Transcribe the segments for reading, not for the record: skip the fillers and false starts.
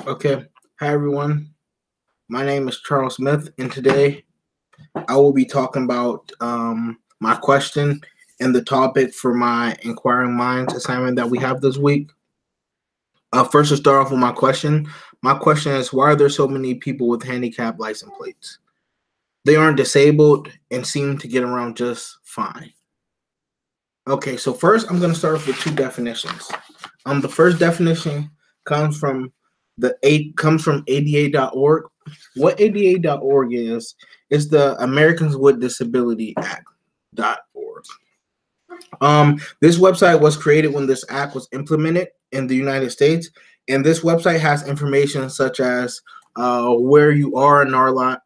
Okay. Hi, everyone. My name is Charles Smith, and today I will be talking about my question and the topic for my Inquiring Minds assignment that we have this week. First, to start off with my question. My question is, why are there so many people with handicap license plates? They aren't disabled and seem to get around just fine. Okay, so first I'm going to start off with two definitions. The first definition comes from ADA.org. What ADA.org is the Americans with Disability Act.org. This website was created when this act was implemented in the United States, and this website has information such as where you are and are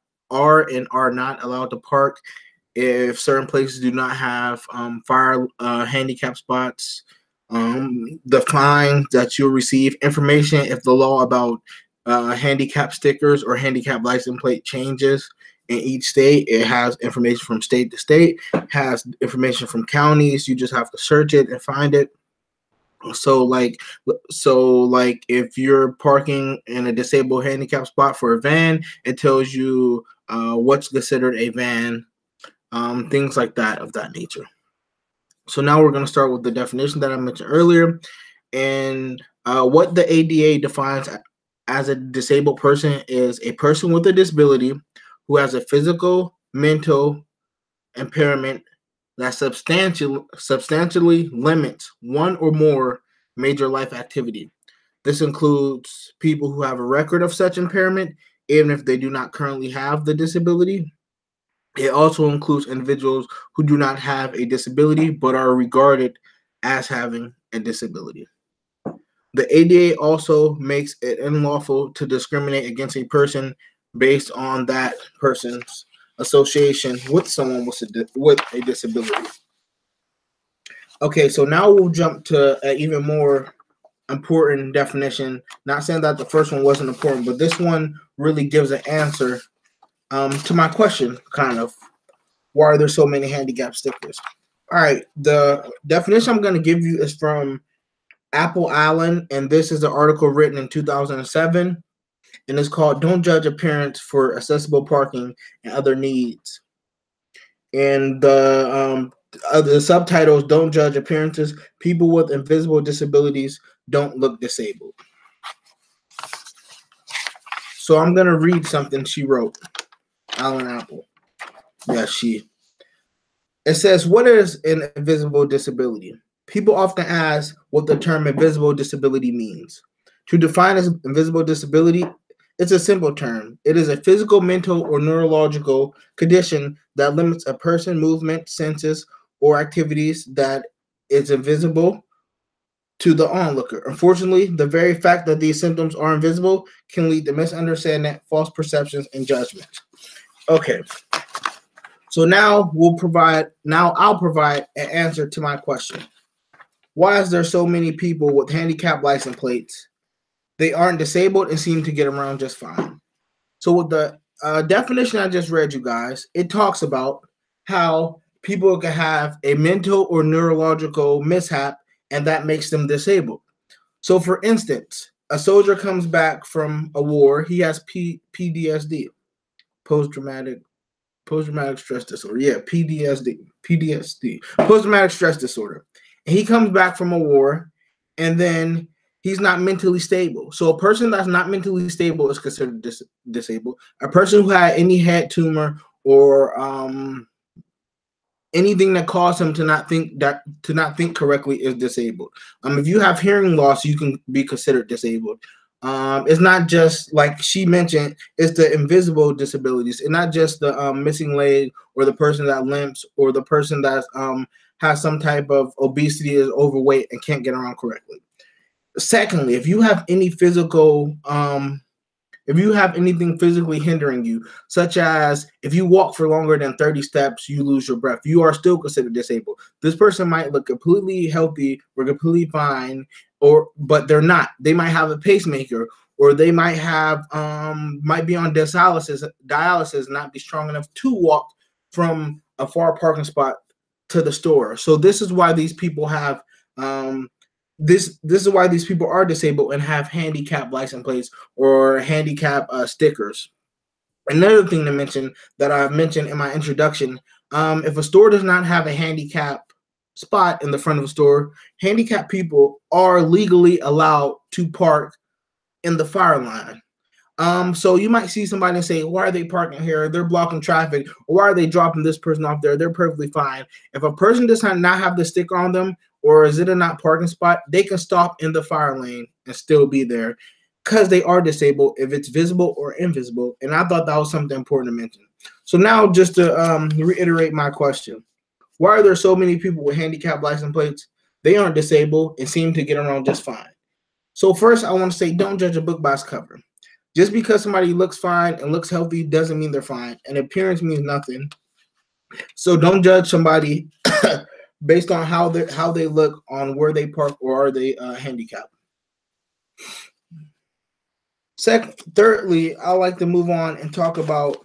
not allowed to park, if certain places do not have fire handicap spots, the fine that you'll receive, information if the law about handicap stickers or handicap license plate changes in each state. It has information from state to state, has information from counties. You just have to search it and find it. So like if you're parking in a disabled handicap spot for a van, it tells you what's considered a van, things like that of that nature. So now we're going to start with the definition that I mentioned earlier, and what the ADA defines as a disabled person is a person with a disability who has a physical, mental impairment that substantially limits one or more major life activity. This includes people who have a record of such impairment, even if they do not currently have the disability. It also includes individuals who do not have a disability but are regarded as having a disability. The ADA also makes it unlawful to discriminate against a person based on that person's association with someone with a disability. Okay, so now we'll jump to an even more important definition. Not saying that the first one wasn't important, but this one really gives an answer to my question, kind of. Why are there so many handicap stickers? All right, the definition I'm going to give you is from Apple Allen, and this is an article written in 2007, and it's called "Don't Judge Appearance for Accessible Parking and Other Needs." And the subtitles: "Don't judge appearances. People with invisible disabilities don't look disabled." So I'm going to read something she wrote, Alan Apple. Yeah, she. It says, what is an invisible disability? People often ask what the term invisible disability means. To define as invisible disability, it's a simple term. It is a physical, mental, or neurological condition that limits a person's movement, senses, or activities that is invisible to the onlooker. Unfortunately, the very fact that these symptoms are invisible can lead to misunderstanding, false perceptions, and judgments. Okay. So now I'll provide an answer to my question. Why is there so many people with handicap license plates? They aren't disabled and seem to get around just fine. So with the definition I just read you guys, it talks about how people can have a mental or neurological mishap and that makes them disabled. So for instance, a soldier comes back from a war, he has PTSD, post-traumatic stress disorder. Yeah, PTSD, post-traumatic stress disorder. And he comes back from a war, and then he's not mentally stable. So a person that's not mentally stable is considered disabled. A person who had any head tumor or anything that caused him to not think correctly is disabled. If you have hearing loss, you can be considered disabled. It's not just like she mentioned, it's the invisible disabilities. It's not just the missing leg or the person that limps or the person that has some type of obesity, is overweight and can't get around correctly. Secondly, if you have any physical if you have anything physically hindering you, such as if you walk for longer than 30 steps, you lose your breath, you are still considered disabled. This person might look completely healthy or completely fine, but they're not. They might have a pacemaker, or they might have might be on dialysis, not be strong enough to walk from a far parking spot to the store. So this is why these people have this is why these people are disabled and have handicap license plates or handicap stickers. Another thing to mention that I mentioned in my introduction, if a store does not have a handicap spot in the front of a store, handicapped people are legally allowed to park in the fire line. So you might see somebody and say, why are they parking here? They're blocking traffic. Or why are they dropping this person off there? They're perfectly fine. If a person does not have the sticker on them, or is it a not parking spot, they can stop in the fire lane and still be there because they are disabled, if it's visible or invisible. And I thought that was something important to mention. So now just to reiterate my question, why are there so many people with handicap license plates? They aren't disabled and seem to get around just fine. So first, I want to say, don't judge a book by its cover. Just because somebody looks fine and looks healthy doesn't mean they're fine. And appearance means nothing. So don't judge somebody based on how they look, on where they park, or are they handicapped. Thirdly, I like to move on and talk about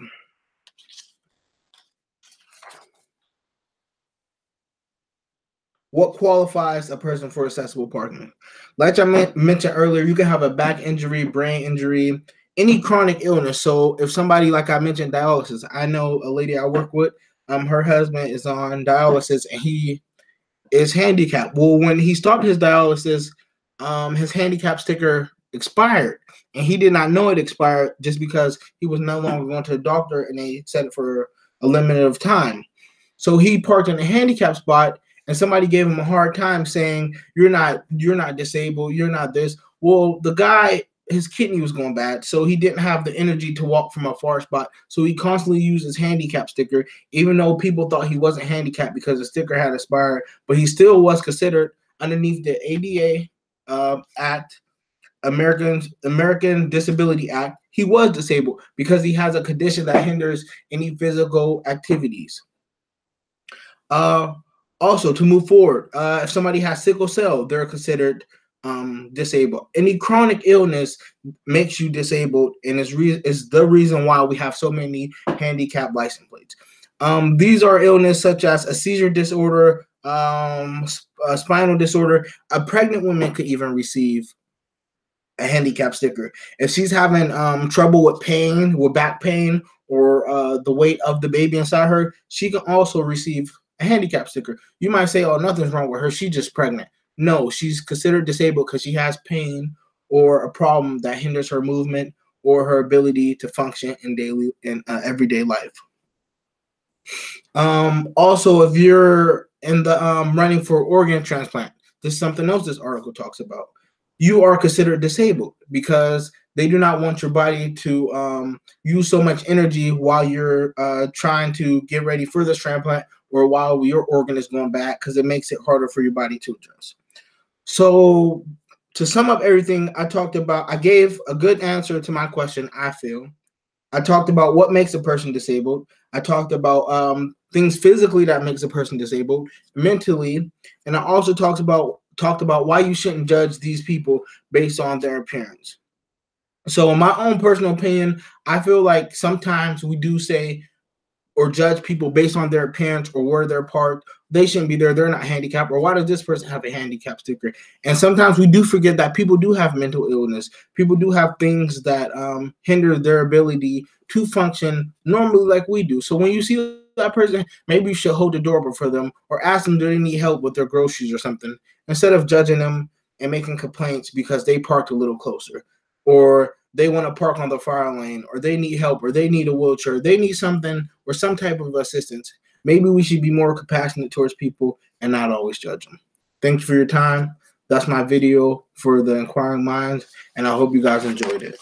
what qualifies a person for accessible parking. Like I mentioned earlier, you can have a back injury, brain injury, any chronic illness. So if somebody, like I mentioned, dialysis, I know a lady I work with, her husband is on dialysis and he is handicapped. Well, when he stopped his dialysis, his handicap sticker expired, and he did not know it expired just because he was no longer going to the doctor and they set it for a limit of time. So he parked in a handicap spot, and somebody gave him a hard time saying, you're not disabled, you're not this. Well, the guy, his kidney was going bad, so he didn't have the energy to walk from a far spot. So he constantly used his handicap sticker, even though people thought he wasn't handicapped because the sticker had expired. But he still was considered underneath the ADA Act, American Disability Act. He was disabled because he has a condition that hinders any physical activities. Also, to move forward, if somebody has sickle cell, they're considered disabled. Any chronic illness makes you disabled, and is the reason why we have so many handicap license plates. These are illness such as a seizure disorder, a spinal disorder. A pregnant woman could even receive a handicap sticker. If she's having trouble with pain, with back pain, or the weight of the baby inside her, she can also receive a handicap sticker. You might say, oh, nothing's wrong with her, she's just pregnant. No, she's considered disabled because she has pain or a problem that hinders her movement or her ability to function in everyday life. Also, if you're in the running for organ transplant, this is something else this article talks about. You are considered disabled because they do not want your body to use so much energy while you're trying to get ready for this transplant, or while your organ is going back, because it makes it harder for your body to adjust. So to sum up everything I talked about, I gave a good answer to my question, I feel. I talked about what makes a person disabled. I talked about things physically that makes a person disabled, mentally, and I also talked about why you shouldn't judge these people based on their appearance. So in my own personal opinion, I feel like sometimes we do say or judge people based on their appearance or where they're parked. They shouldn't be there. They're not handicapped. Or why does this person have a handicap sticker? And sometimes we do forget that people do have mental illness. People do have things that hinder their ability to function normally like we do. So when you see that person, maybe you should hold the door open for them or ask them, do they need help with their groceries or something, instead of judging them and making complaints because they parked a little closer, or they want to park on the fire lane, or they need help, or they need a wheelchair, they need something or some type of assistance. Maybe we should be more compassionate towards people and not always judge them. Thank you for your time. That's my video for the Enquiring Minds, and I hope you guys enjoyed it.